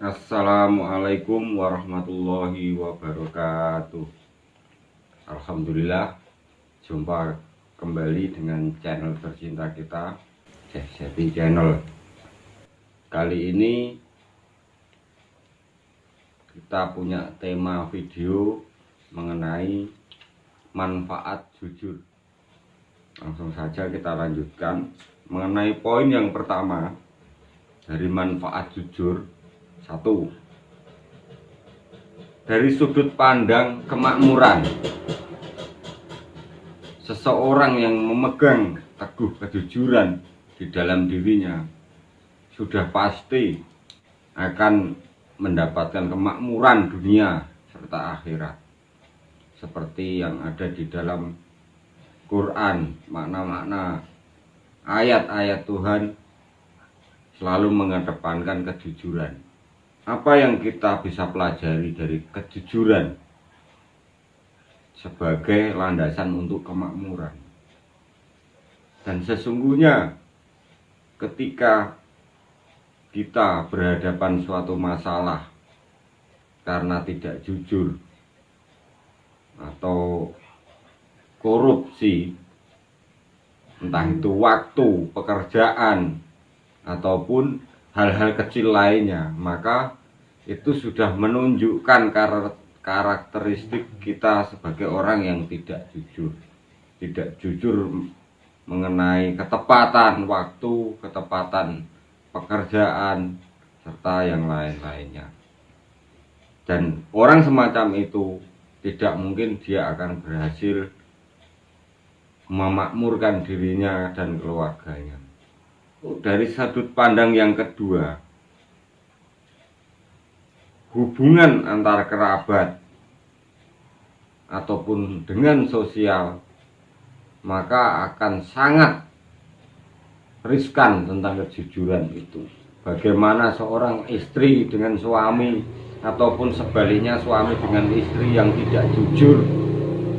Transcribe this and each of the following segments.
Assalamualaikum warahmatullahi wabarakatuh. Alhamdulillah, jumpa kembali dengan channel tercinta kita, Setting Channel. Kali ini kita punya tema video mengenai manfaat jujur. Langsung saja kita lanjutkan mengenai poin yang pertama dari manfaat jujur. 1. Dari sudut pandang kemakmuran, seseorang yang memegang teguh kejujuran di dalam dirinya sudah pasti akan mendapatkan kemakmuran dunia serta akhirat, seperti yang ada di dalam Quran. Makna-makna ayat-ayat Tuhan selalu mengedepankan kejujuran. Apa yang kita bisa pelajari dari kejujuran sebagai landasan untuk kemakmuran? Dan sesungguhnya ketika kita berhadapan suatu masalah karena tidak jujur atau korupsi, entah itu waktu, pekerjaan, ataupun hal-hal kecil lainnya, maka itu sudah menunjukkan karakteristik kita sebagai orang yang tidak jujur. Tidak jujur mengenai ketepatan waktu, ketepatan pekerjaan, serta yang lain-lainnya. Dan orang semacam itu tidak mungkin dia akan berhasil memakmurkan dirinya dan keluarganya. Dari sudut pandang yang kedua, hubungan antar kerabat ataupun dengan sosial, maka akan sangat riskan tentang kejujuran itu. Bagaimana seorang istri dengan suami ataupun sebaliknya suami dengan istri yang tidak jujur,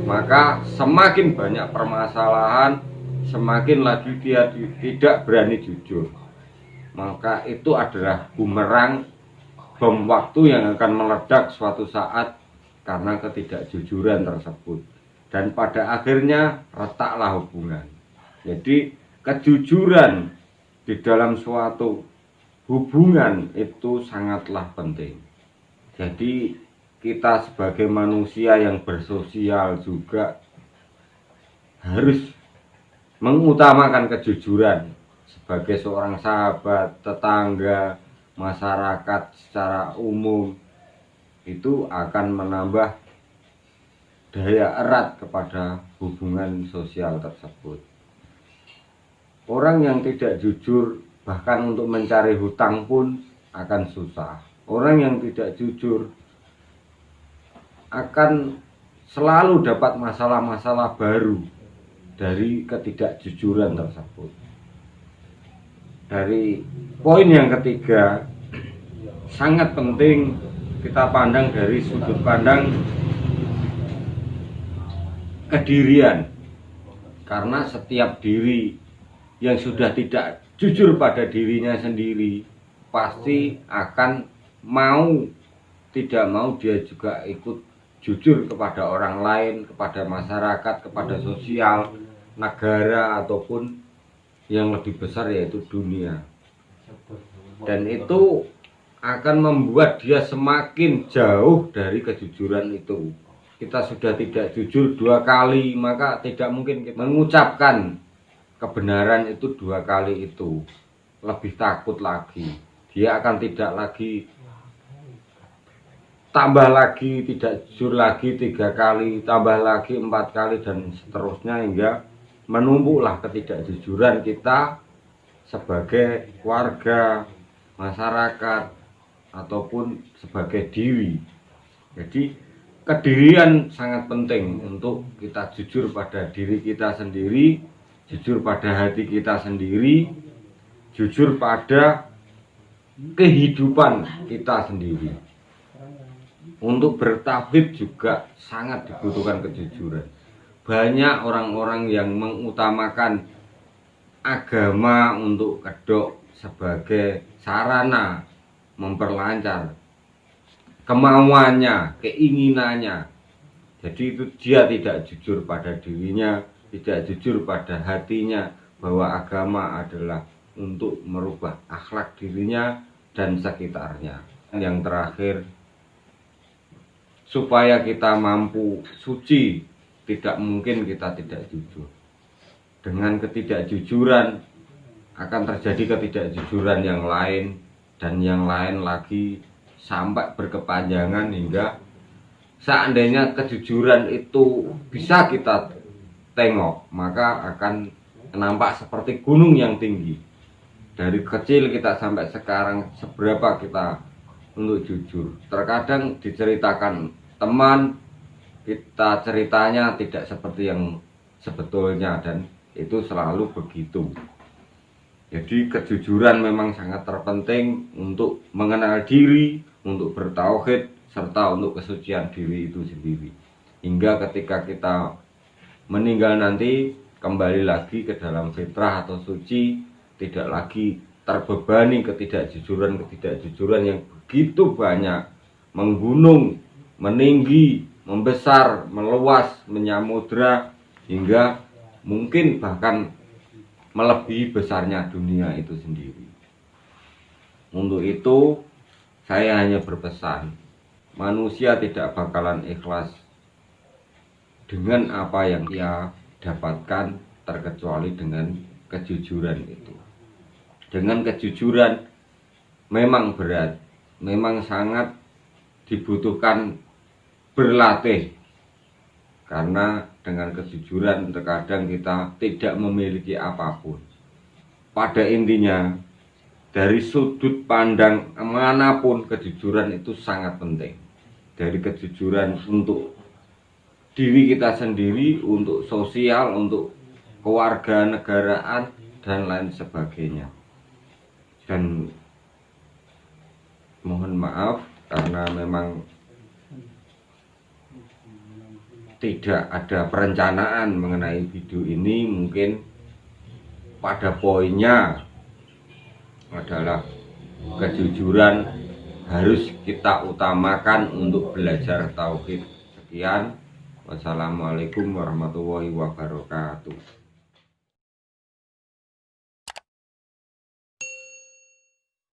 maka semakin banyak permasalahan, semakin lagi dia tidak berani jujur. Maka itu adalah bumerang, bom waktu yang akan meledak suatu saat karena ketidakjujuran tersebut. Dan pada akhirnya retaklah hubungan. Jadi kejujuran di dalam suatu hubungan itu sangatlah penting. Jadi kita sebagai manusia yang bersosial juga harus mengutamakan kejujuran sebagai seorang sahabat, tetangga, masyarakat secara umum. Itu akan menambah daya erat kepada hubungan sosial tersebut. Orang yang tidak jujur bahkan untuk mencari hutang pun akan susah. Orang yang tidak jujur akan selalu dapat masalah-masalah baru dari ketidakjujuran tersebut. Dari poin yang ketiga, sangat penting kita pandang dari sudut pandang kedirian. Karena setiap diri yang sudah tidak jujur pada dirinya sendiri, pasti akan tidak mau dia juga ikut jujur kepada orang lain, kepada masyarakat, kepada sosial, negara, ataupun yang lebih besar yaitu dunia. Dan itu akan membuat dia semakin jauh dari kejujuran itu. Kita sudah tidak jujur 2 kali, maka tidak mungkin kita mengucapkan kebenaran itu 2 kali itu. Lebih takut lagi, dia akan tidak lagi, tambah lagi tidak jujur lagi 3 kali, tambah lagi 4 kali, dan seterusnya hingga menumpuklah ketidakjujuran kita sebagai warga, masyarakat, ataupun sebagai diri. Jadi kedirian sangat penting untuk kita jujur pada diri kita sendiri, jujur pada hati kita sendiri, jujur pada kehidupan kita sendiri. Untuk bertauhid juga sangat dibutuhkan kejujuran. Banyak orang-orang yang mengutamakan agama untuk kedok sebagai sarana memperlancar kemauannya, keinginannya. Jadi itu dia tidak jujur pada dirinya, tidak jujur pada hatinya bahwa agama adalah untuk merubah akhlak dirinya dan sekitarnya. Yang terakhir, supaya kita mampu suci, tidak mungkin kita tidak jujur. Dengan ketidakjujuran akan terjadi ketidakjujuran yang lain dan yang lain lagi sampai berkepanjangan, hingga seandainya kejujuran itu bisa kita tengok, maka akan nampak seperti gunung yang tinggi. Dari kecil kita sampai sekarang, seberapa kita untuk jujur. Terkadang diceritakan teman, kita ceritanya tidak seperti yang sebetulnya, dan itu selalu begitu. Jadi kejujuran memang sangat terpenting untuk mengenal diri, untuk bertauhid, serta untuk kesucian diri itu sendiri. Hingga ketika kita meninggal nanti, kembali lagi ke dalam fitrah atau suci, tidak lagi terbebani ketidakjujuran yang begitu banyak, menggunung, meninggi, membesar, meluas, menyamudra, hingga mungkin bahkan melebihi besarnya dunia itu sendiri. Untuk itu saya hanya berpesan, manusia tidak bakalan ikhlas dengan apa yang ia dapatkan terkecuali dengan kejujuran itu. Dengan kejujuran memang berat, memang sangat dibutuhkan berlatih. Karena dengan kejujuran terkadang kita tidak memiliki apapun. Pada intinya, dari sudut pandang manapun, kejujuran itu sangat penting. Dari kejujuran untuk diri kita sendiri, untuk sosial, untuk kewarganegaraan, dan lain sebagainya. Dan mohon maaf karena memang tidak ada perencanaan mengenai video ini. Mungkin pada poinnya adalah kejujuran harus kita utamakan untuk belajar tauhid. Sekian, wassalamualaikum warahmatullahi wabarakatuh.